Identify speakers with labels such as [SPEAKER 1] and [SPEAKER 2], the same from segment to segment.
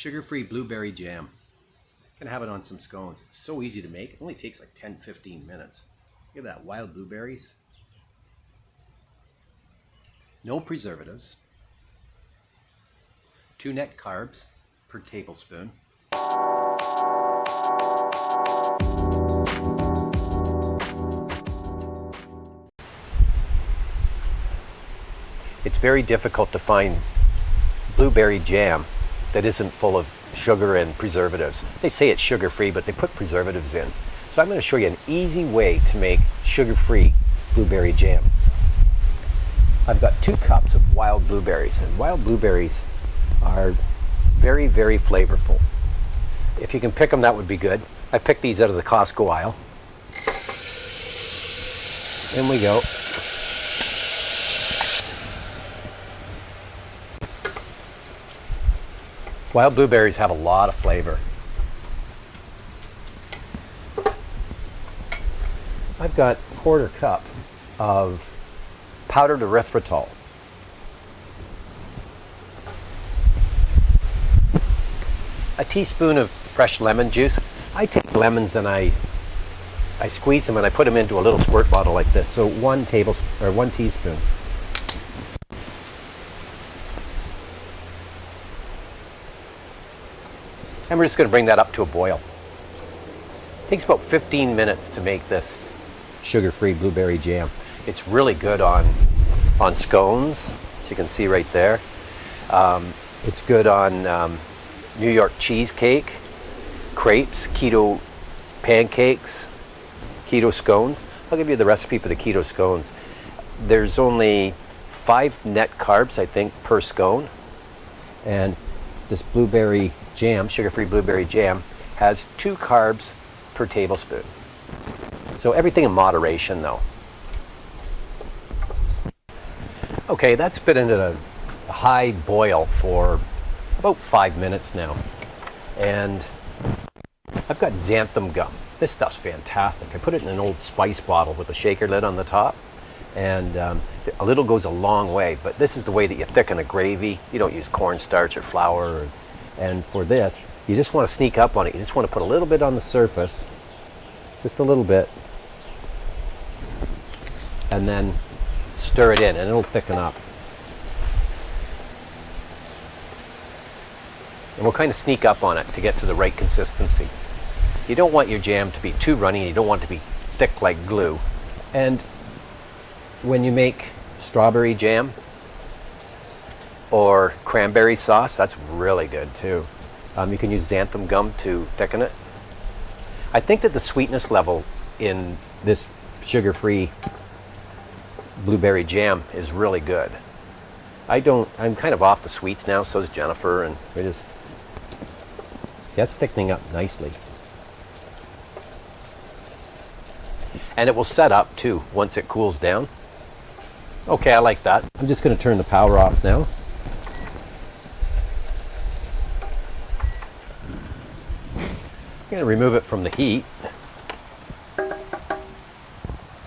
[SPEAKER 1] Sugar-free blueberry jam. Gonna have it on some scones. It's so easy to make. It only takes like 10-15 minutes. Look at that, wild blueberries. No preservatives. 2 net carbs per tablespoon. It's very difficult to find blueberry jam that isn't full of sugar and preservatives. They say it's sugar-free, but they put preservatives in. So I'm going to show you an easy way to make sugar-free blueberry jam. I've got 2 cups of wild blueberries, and wild blueberries are very, very flavorful. If you can pick them, that would be good. I picked these out of the Costco aisle. In we go. Wild blueberries have a lot of flavor. I've got a 1/4 cup of powdered erythritol. A teaspoon of fresh lemon juice. I take lemons and I squeeze them and I put them into a little squirt bottle like this. So 1 teaspoon. And we're just going to bring that up to a boil. It takes about 15 minutes to make this sugar-free blueberry jam. It's really good on scones, as you can see right there. It's good on New York cheesecake, crepes, keto pancakes, keto scones. I'll give you the recipe for the keto scones. There's only 5 net carbs, I think, per scone. And this blueberry jam, sugar-free blueberry jam, has 2 carbs per tablespoon. So everything in moderation, though. Okay, that's been in a high boil for about 5 minutes now. And I've got xanthan gum. This stuff's fantastic. I put it in an old spice bottle with a shaker lid on the top. And a little goes a long way, but this is the way that you thicken a gravy. You don't use cornstarch or flour. And for this, you just want to sneak up on it. You just want to put a little bit on the surface, just a little bit, and then stir it in, and it'll thicken up. And we'll kind of sneak up on it to get to the right consistency. You don't want your jam to be too runny, you don't want it to be thick like glue. And when you make strawberry jam or cranberry sauce, that's really good too. You can use xanthan gum to thicken it. I think that the sweetness level in this sugar-free blueberry jam is really good. I'm kind of off the sweets now, so is Jennifer, and we just, see, that's thickening up nicely. And it will set up too once it cools down. Okay, I like that. I'm just going to turn the power off now. I'm going to remove it from the heat.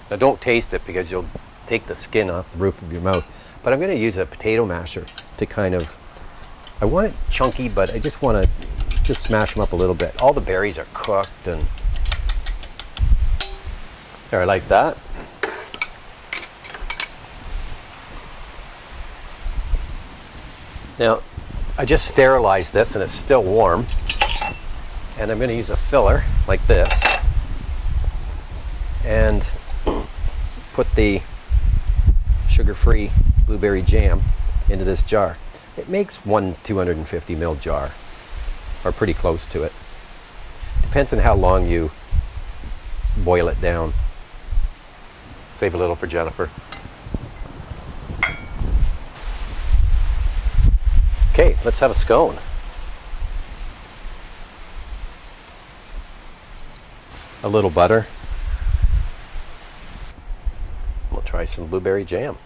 [SPEAKER 1] Now don't taste it because you'll take the skin off the roof of your mouth. But I'm going to use a potato masher to kind of, I want it chunky, but I just want to just smash them up a little bit. All the berries are cooked, and there, I like that. Now, I just sterilized this and it's still warm. And I'm going to use a filler like this and put the sugar-free blueberry jam into this jar. It makes 1 250 ml jar, or pretty close to it. Depends on how long you boil it down. Save a little for Jennifer. Okay, let's have a scone. A little butter. We'll try some blueberry jam.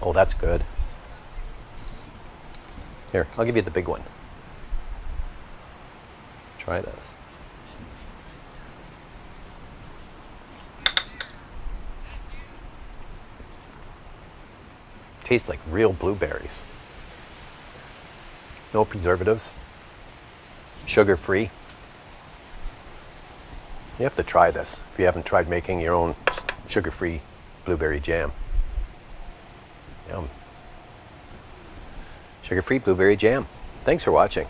[SPEAKER 1] Oh, that's good. Here, I'll give you the big one. Try this. tastes like real blueberries. No preservatives. Sugar-free. You have to try this if you haven't tried making your own sugar-free blueberry jam. Yum. Sugar-free blueberry jam. Thanks for watching.